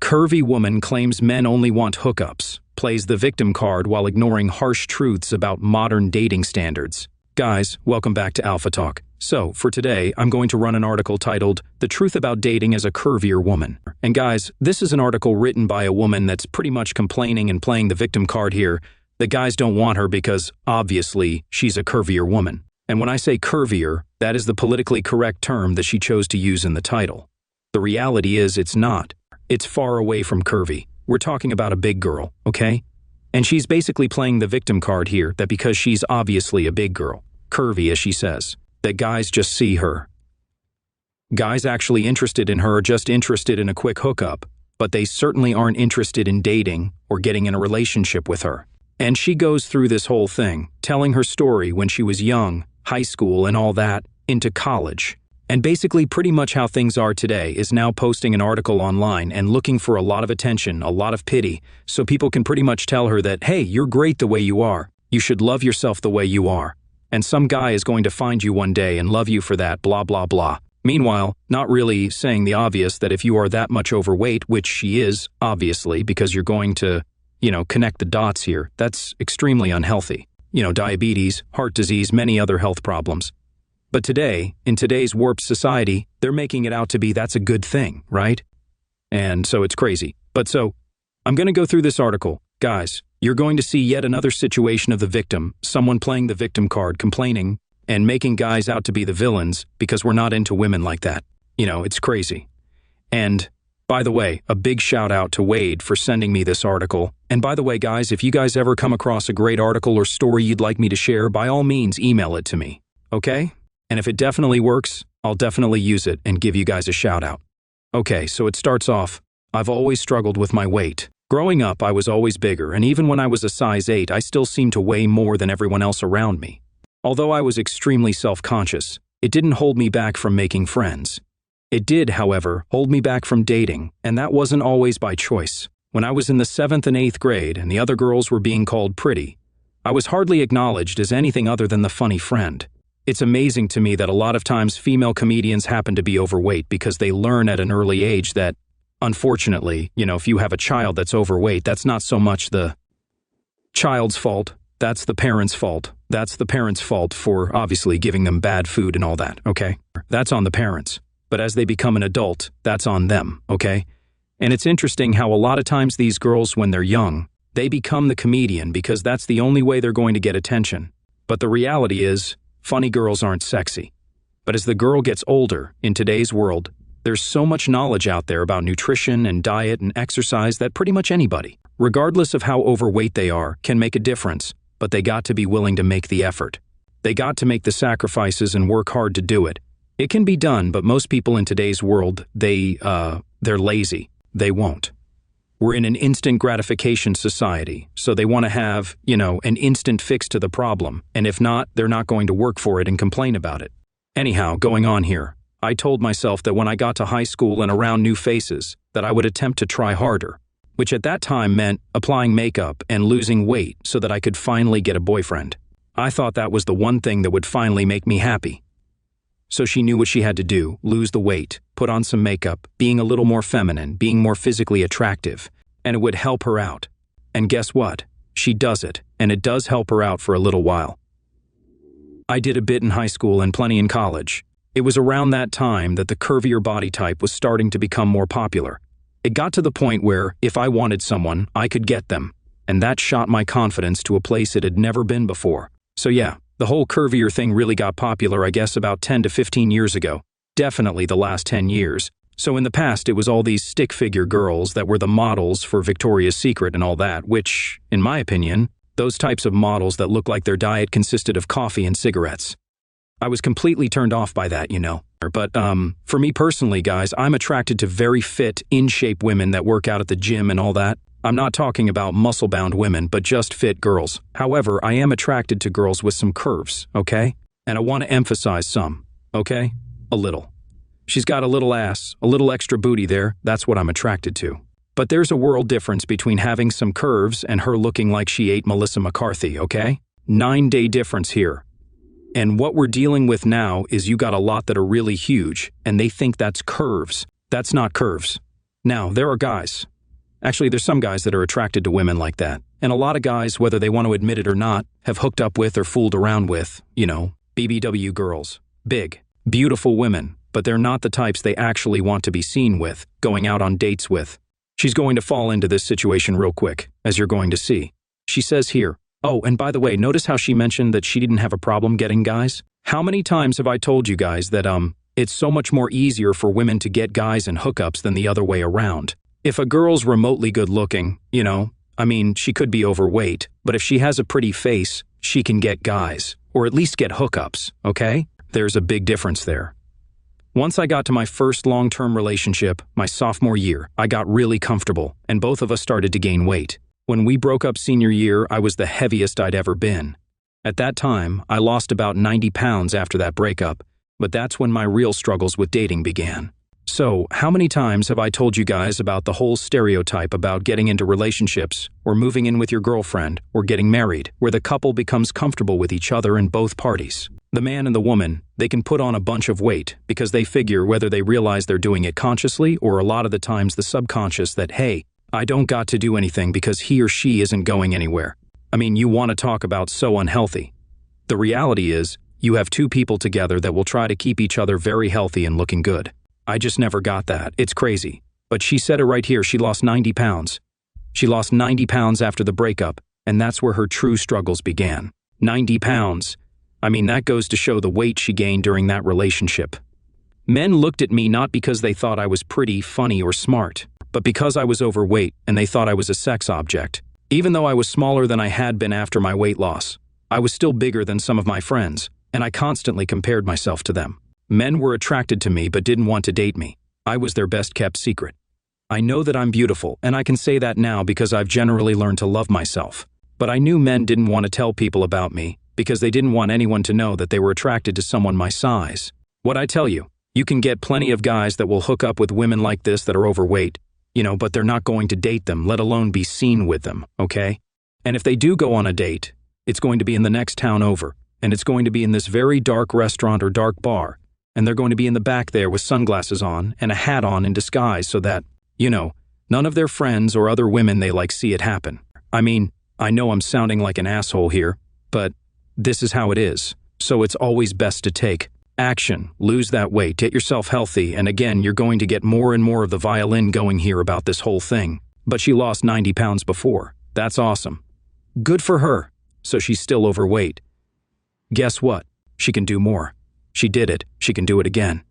Curvy woman claims men only want hookups, plays the victim card while ignoring harsh truths about modern dating standards. Guys, welcome back to Alpha Talk. So, for today, I'm going to run an article titled, "The Truth About Dating as a Curvier Woman." And guys, this is an article written by a woman that's pretty much complaining and playing the victim card here that guys don't want her because, obviously, she's a curvier woman. And when I say curvier, that is the politically correct term that she chose to use in the title. The reality is it's not. It's far away from curvy. We're talking about a big girl, okay? And she's basically playing the victim card here that because she's obviously a big girl, curvy as she says, that guys just see her. Guys actually interested in her are just interested in a quick hookup, but they certainly aren't interested in dating or getting in a relationship with her. And she goes through this whole thing, telling her story when she was young, high school and all that, into college. And basically pretty much how things are today is now posting an article online and looking for a lot of attention, a lot of pity, so people can pretty much tell her that, hey, you're great the way you are. You should love yourself the way you are. And some guy is going to find you one day and love you for that, blah, blah, blah. Meanwhile, not really saying the obvious that if you are that much overweight, which she is, obviously, because you're going to, connect the dots here, that's extremely unhealthy. Diabetes, heart disease, many other health problems. But today, in today's warped society, they're making it out to be that's a good thing, right? And so it's crazy. But so, I'm going to go through this article. Guys, you're going to see yet another situation of the victim, someone playing the victim card, complaining, and making guys out to be the villains because we're not into women like that. It's crazy. And, by the way, a big shout out to Wade for sending me this article. And by the way, guys, if you guys ever come across a great article or story you'd like me to share, by all means, email it to me. Okay? And if it definitely works, I'll definitely use it and give you guys a shout out. Okay, so it starts off, I've always struggled with my weight. Growing up, I was always bigger, and even when I was a size 8, I still seemed to weigh more than everyone else around me. Although I was extremely self-conscious, it didn't hold me back from making friends. It did, however, hold me back from dating, and that wasn't always by choice. When I was in the 7th and 8th grade and the other girls were being called pretty, I was hardly acknowledged as anything other than the funny friend. It's amazing to me that a lot of times female comedians happen to be overweight because they learn at an early age that, unfortunately, if you have a child that's overweight, that's not so much the child's fault, that's the parent's fault. That's the parent's fault for obviously giving them bad food and all that, okay? That's on the parents. But as they become an adult, that's on them, okay? And it's interesting how a lot of times these girls, when they're young, they become the comedian because that's the only way they're going to get attention. But the reality is, funny girls aren't sexy. But as the girl gets older, in today's world, there's so much knowledge out there about nutrition and diet and exercise that pretty much anybody, regardless of how overweight they are, can make a difference, but they got to be willing to make the effort. They got to make the sacrifices and work hard to do it. It can be done, but most people in today's world, they're lazy. They won't. We're in an instant gratification society, so they want to have, an instant fix to the problem, and if not, they're not going to work for it and complain about it. Anyhow, going on here, I told myself that when I got to high school and around new faces, that I would attempt to try harder, which at that time meant applying makeup and losing weight so that I could finally get a boyfriend. I thought that was the one thing that would finally make me happy. So she knew what she had to do, lose the weight, put on some makeup, being a little more feminine, being more physically attractive, and it would help her out. And guess what? She does it, and it does help her out for a little while. I did a bit in high school and plenty in college. It was around that time that the curvier body type was starting to become more popular. It got to the point where, if I wanted someone, I could get them, and that shot my confidence to a place it had never been before. So yeah, the whole curvier thing really got popular, I guess, about 10 to 15 years ago. Definitely the last 10 years. So in the past, it was all these stick figure girls that were the models for Victoria's Secret and all that, which, in my opinion, those types of models that look like their diet consisted of coffee and cigarettes. I was completely turned off by that, But, for me personally, guys, I'm attracted to very fit, in-shape women that work out at the gym and all that. I'm not talking about muscle-bound women, but just fit girls. However, I am attracted to girls with some curves, okay? And I want to emphasize some, okay? A little. She's got a little ass, a little extra booty there, that's what I'm attracted to. But there's a world difference between having some curves and her looking like she ate Melissa McCarthy, okay? 9-day difference here. And what we're dealing with now is you got a lot that are really huge, and they think that's curves. That's not curves. Now, there are guys, Actually, there's some guys that are attracted to women like that. And a lot of guys, whether they want to admit it or not, have hooked up with or fooled around with, BBW girls. Big, beautiful women, but they're not the types they actually want to be seen with, going out on dates with. She's going to fall into this situation real quick, as you're going to see. She says here, oh, and by the way, notice how she mentioned that she didn't have a problem getting guys? How many times have I told you guys that, it's so much more easier for women to get guys and hookups than the other way around? If a girl's remotely good looking, she could be overweight, but if she has a pretty face, she can get guys, or at least get hookups, okay? There's a big difference there. Once I got to my first long-term relationship, my sophomore year, I got really comfortable, and both of us started to gain weight. When we broke up senior year, I was the heaviest I'd ever been. At that time, I lost about 90 pounds after that breakup, but that's when my real struggles with dating began. So, how many times have I told you guys about the whole stereotype about getting into relationships, or moving in with your girlfriend, or getting married, where the couple becomes comfortable with each other in both parties? The man and the woman, they can put on a bunch of weight because they figure whether they realize they're doing it consciously or a lot of the times the subconscious that, hey, I don't got to do anything because he or she isn't going anywhere. You want to talk about so unhealthy. The reality is, you have two people together that will try to keep each other very healthy and looking good. I just never got that. It's crazy. But she said it right here, she lost 90 pounds. She lost 90 pounds after the breakup, and that's where her true struggles began. 90 pounds. That goes to show the weight she gained during that relationship. Men looked at me not because they thought I was pretty, funny, or smart, but because I was overweight and they thought I was a sex object. Even though I was smaller than I had been after my weight loss, I was still bigger than some of my friends, and I constantly compared myself to them. Men were attracted to me but didn't want to date me. I was their best-kept secret. I know that I'm beautiful, and I can say that now because I've generally learned to love myself. But I knew men didn't want to tell people about me because they didn't want anyone to know that they were attracted to someone my size. What'd I tell you? You can get plenty of guys that will hook up with women like this that are overweight, but they're not going to date them, let alone be seen with them, okay? And if they do go on a date, it's going to be in the next town over, and it's going to be in this very dark restaurant or dark bar, and they're going to be in the back there with sunglasses on and a hat on in disguise so that, none of their friends or other women they like see it happen. I know I'm sounding like an asshole here, but this is how it is. So it's always best to take action, lose that weight, get yourself healthy, and again, you're going to get more and more of the violin going here about this whole thing. But she lost 90 pounds before. That's awesome. Good for her. So she's still overweight. Guess what? She can do more. She did it. She can do it again.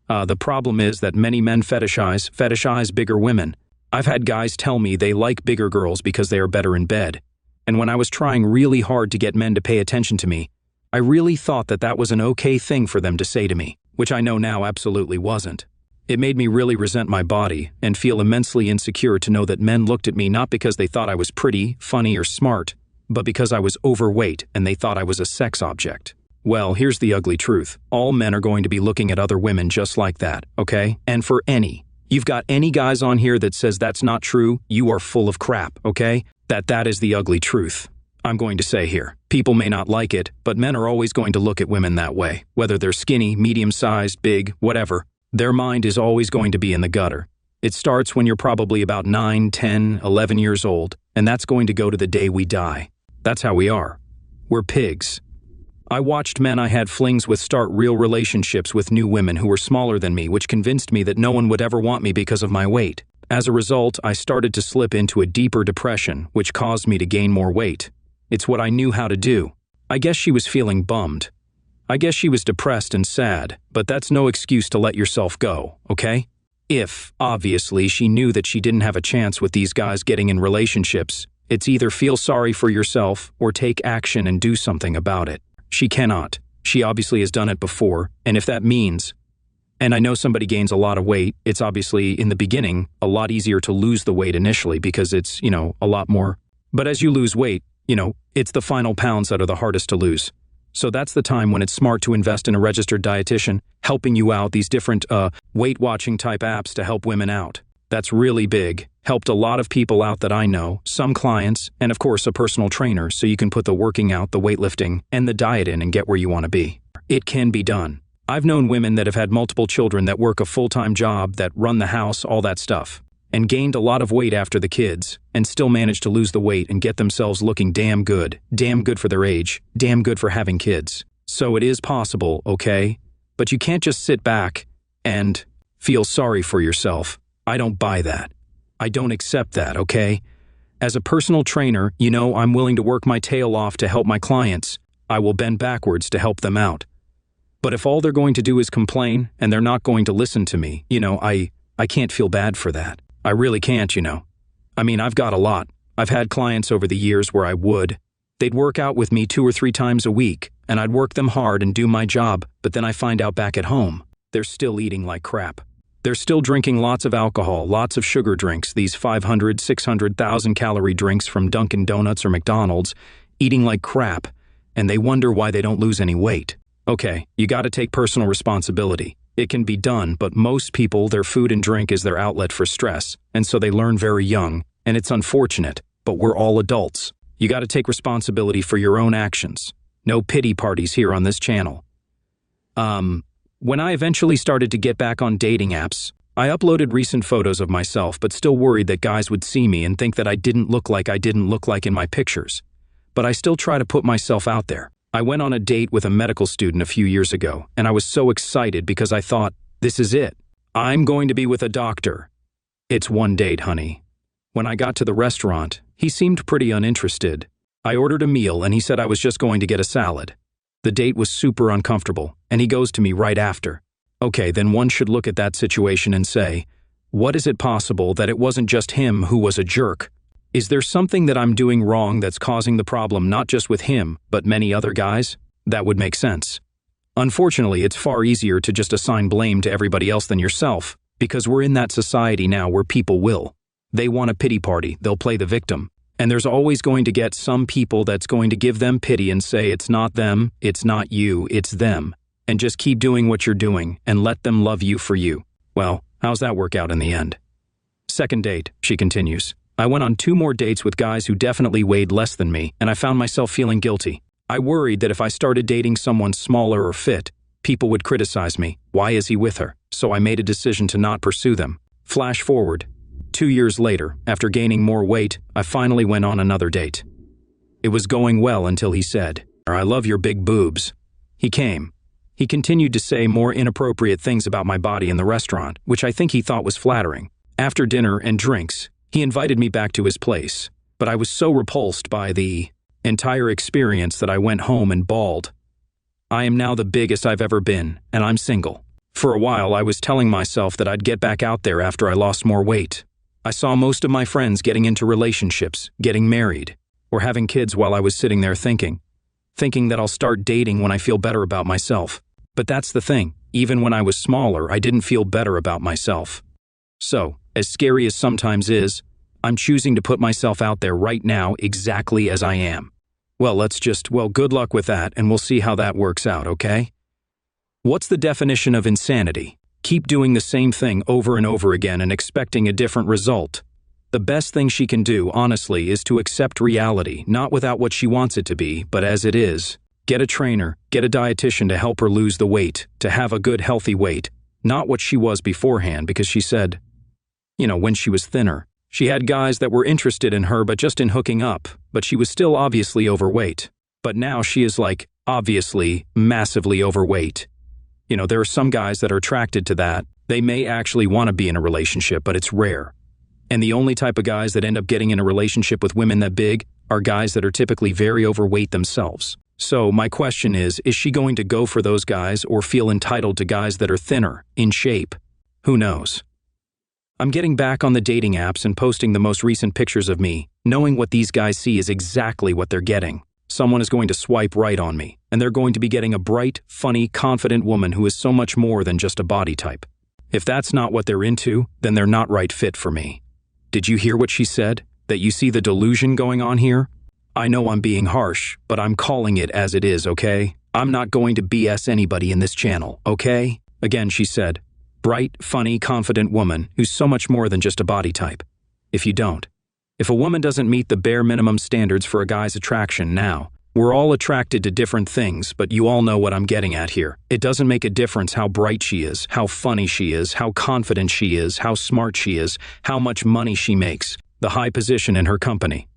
The problem is that many men fetishize bigger women. I've had guys tell me they like bigger girls because they are better in bed. And when I was trying really hard to get men to pay attention to me, I really thought that was an okay thing for them to say to me, which I know now absolutely wasn't. It made me really resent my body and feel immensely insecure to know that men looked at me not because they thought I was pretty, funny, or smart, but because I was overweight and they thought I was a sex object. Well, here's the ugly truth. All men are going to be looking at other women just like that, okay? And for you've got any guys on here that says that's not true, you are full of crap, okay? That is the ugly truth. I'm going to say here, people may not like it, but men are always going to look at women that way. Whether they're skinny, medium-sized, big, whatever, their mind is always going to be in the gutter. It starts when you're probably about 9, 10, 11 years old, and that's going to go to the day we die. That's how we are. We're pigs. I watched men I had flings with start real relationships with new women who were smaller than me, which convinced me that no one would ever want me because of my weight. As a result, I started to slip into a deeper depression, which caused me to gain more weight. It's what I knew how to do. I guess she was feeling bummed. I guess she was depressed and sad, but that's no excuse to let yourself go, okay? If, obviously, she knew that she didn't have a chance with these guys getting in relationships, it's either feel sorry for yourself or take action and do something about it. She cannot. She obviously has done it before, and if that means, and I know somebody gains a lot of weight, it's obviously, in the beginning, a lot easier to lose the weight initially because it's, a lot more. But as you lose weight, it's the final pounds that are the hardest to lose. So that's the time when it's smart to invest in a registered dietitian, helping you out, these different weight-watching type apps to help women out. That's really big. Helped a lot of people out that I know, some clients, and of course a personal trainer, so you can put the working out, the weightlifting, and the diet in and get where you want to be. It can be done. I've known women that have had multiple children that work a full-time job, that run the house, all that stuff. and gained a lot of weight after the kids, and still managed to lose the weight and get themselves looking damn good for their age, damn good for having kids. So it is possible, okay? But you can't just sit back and feel sorry for yourself. I don't buy that. I don't accept that, okay? As a personal trainer, I'm willing to work my tail off to help my clients. I will bend backwards to help them out. But if all they're going to do is complain and they're not going to listen to me, I can't feel bad for that. I really can't, I mean, I've got a lot. I've had clients over the years where they'd work out with me 2 or 3 times a week, and I'd work them hard and do my job, but then I find out back at home, they're still eating like crap. They're still drinking lots of alcohol, lots of sugar drinks, these 500, 600,000 calorie drinks from Dunkin' Donuts or McDonald's, eating like crap, and they wonder why they don't lose any weight. Okay, you gotta take personal responsibility. It can be done, but most people, their food and drink is their outlet for stress, and so they learn very young, and it's unfortunate, but we're all adults. You gotta take responsibility for your own actions. No pity parties here on this channel. When I eventually started to get back on dating apps, I uploaded recent photos of myself, but still worried that guys would see me and think that I didn't look like in my pictures. But I still try to put myself out there. I went on a date with a medical student a few years ago, and I was so excited because I thought, this is it. I'm going to be with a doctor. It's one date, honey. When I got to the restaurant, he seemed pretty uninterested. I ordered a meal, and he said I was just going to get a salad. The date was super uncomfortable, and he goes to me right after. Okay, then one should look at that situation and say, what is it possible that it wasn't just him who was a jerk? Is there something that I'm doing wrong that's causing the problem not just with him, but many other guys? That would make sense. Unfortunately, it's far easier to just assign blame to everybody else than yourself, because we're in that society now where people they want a pity party, they'll play the victim. And there's always going to get some people that's going to give them pity and say it's not them, it's not you, it's them. And just keep doing what you're doing and let them love you for you. Well, how's that work out in the end? Second date, she continues. I went on 2 more dates with guys who definitely weighed less than me, and I found myself feeling guilty. I worried that if I started dating someone smaller or fit, people would criticize me. Why is he with her? So I made a decision to not pursue them. Flash forward. 2 years later, after gaining more weight, I finally went on another date. It was going well until he said, I love your big boobs. He came. He continued to say more inappropriate things about my body in the restaurant, which I think he thought was flattering. After dinner and drinks, he invited me back to his place, but I was so repulsed by the entire experience that I went home and bawled. I am now the biggest I've ever been, and I'm single. For a while, I was telling myself that I'd get back out there after I lost more weight. I saw most of my friends getting into relationships, getting married, or having kids while I was sitting there thinking that I'll start dating when I feel better about myself. But that's the thing, even when I was smaller, I didn't feel better about myself. So, as scary as sometimes is, I'm choosing to put myself out there right now exactly as I am. Well, good luck with that, and we'll see how that works out, okay? What's the definition of insanity? Keep doing the same thing over and over again and expecting a different result. The best thing she can do, honestly, is to accept reality, not without what she wants it to be, but as it is. Get a trainer, get a dietitian to help her lose the weight, to have a good, healthy weight, not what she was beforehand, because she said, when she was thinner, she had guys that were interested in her but just in hooking up, but she was still obviously overweight. But now she is obviously, massively overweight. There are some guys that are attracted to that. They may actually want to be in a relationship, but it's rare. And the only type of guys that end up getting in a relationship with women that big are guys that are typically very overweight themselves. So my question is she going to go for those guys or feel entitled to guys that are thinner, in shape? Who knows? I'm getting back on the dating apps and posting the most recent pictures of me, knowing what these guys see is exactly what they're getting. Someone is going to swipe right on me, and they're going to be getting a bright, funny, confident woman who is so much more than just a body type. If that's not what they're into, then they're not right fit for me. Did you hear what she said? That you see the delusion going on here? I know I'm being harsh, but I'm calling it as it is, okay? I'm not going to BS anybody in this channel, okay? Again, she said, bright, funny, confident woman who's so much more than just a body type. If a woman doesn't meet the bare minimum standards for a guy's attraction now, We're all attracted to different things, but you all know what I'm getting at here. It doesn't make a difference how bright she is, how funny she is, how confident she is, how smart she is, how much money she makes, the high position in her company.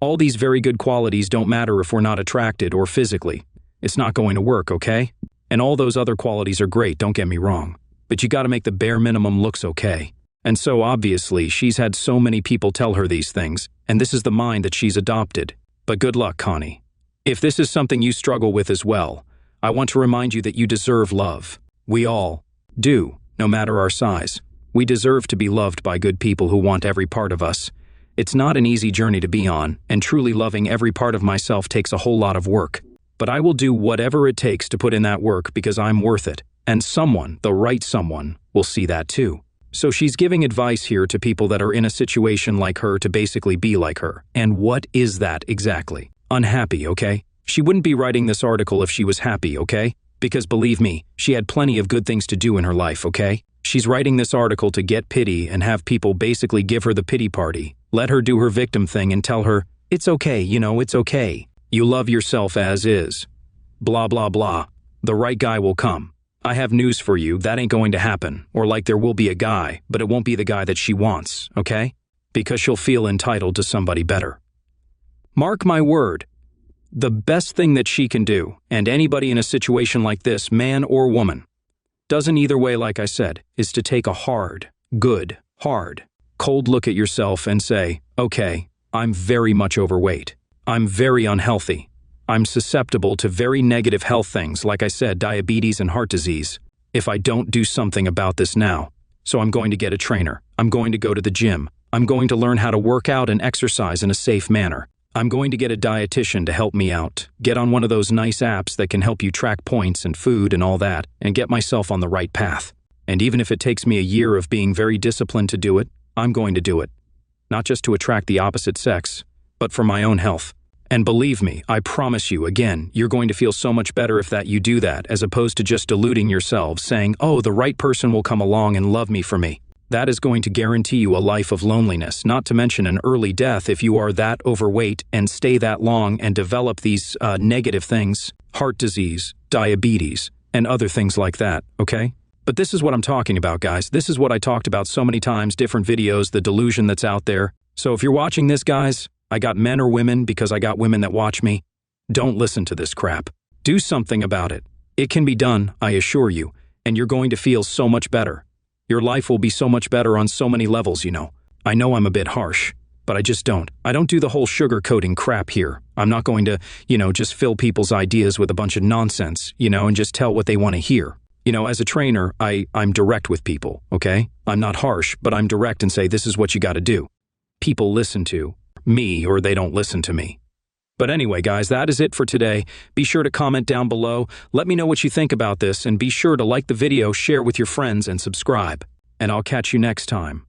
All these very good qualities don't matter if we're not attracted or physically. It's not going to work, okay? And all those other qualities are great, don't get me wrong. But you gotta make the bare minimum looks okay. And so obviously, she's had so many people tell her these things, and this is the mind that she's adopted. But good luck, Connie. If this is something you struggle with as well, I want to remind you that you deserve love. We all do, no matter our size. We deserve to be loved by good people who want every part of us. It's not an easy journey to be on, and truly loving every part of myself takes a whole lot of work. But I will do whatever it takes to put in that work because I'm worth it. And someone, the right someone, will see that too. So she's giving advice here to people that are in a situation like her to basically be like her. And what is that exactly? Unhappy, okay? She wouldn't be writing this article if she was happy, okay? Because believe me, she had plenty of good things to do in her life, okay? She's writing this article to get pity and have people basically give her the pity party. Let her do her victim thing and tell her, it's okay, it's okay. You love yourself as is. Blah, blah, blah. The right guy will come. I have news for you, that ain't going to happen. Or like there will be a guy, but it won't be the guy that she wants, okay? Because she'll feel entitled to somebody better. Mark my word, the best thing that she can do, and anybody in a situation like this, man or woman, doesn't either way, like I said, is to take a hard, cold look at yourself and say, okay, I'm very much overweight. I'm very unhealthy. I'm susceptible to very negative health things, like I said, diabetes and heart disease, if I don't do something about this now. So I'm going to get a trainer. I'm going to go to the gym. I'm going to learn how to work out and exercise in a safe manner. I'm going to get a dietitian to help me out, get on one of those nice apps that can help you track points and food and all that, and get myself on the right path. And even if it takes me a year of being very disciplined to do it, I'm going to do it. Not just to attract the opposite sex, but for my own health. And believe me, I promise you, again, you're going to feel so much better if you do that, as opposed to just deluding yourselves, saying, oh, the right person will come along and love me for me. That is going to guarantee you a life of loneliness, not to mention an early death if you are that overweight and stay that long and develop these negative things, heart disease, diabetes, and other things like that, okay? But this is what I'm talking about, guys. This is what I talked about so many times, different videos, the delusion that's out there. So if you're watching this, guys, I got men or women because I got women that watch me. Don't listen to this crap. Do something about it. It can be done, I assure you, and you're going to feel so much better. Your life will be so much better on so many levels, I know I'm a bit harsh, but I just don't. I don't do the whole sugar-coating crap here. I'm not going to, just fill people's ideas with a bunch of nonsense, and just tell what they want to hear. As a trainer, I'm direct with people, okay? I'm not harsh, but I'm direct and say, this is what you got to do. People listen to me or they don't listen to me. But anyway, guys, that is it for today. Be sure to comment down below. Let me know what you think about this, and be sure to like the video, share with your friends, and subscribe. And I'll catch you next time.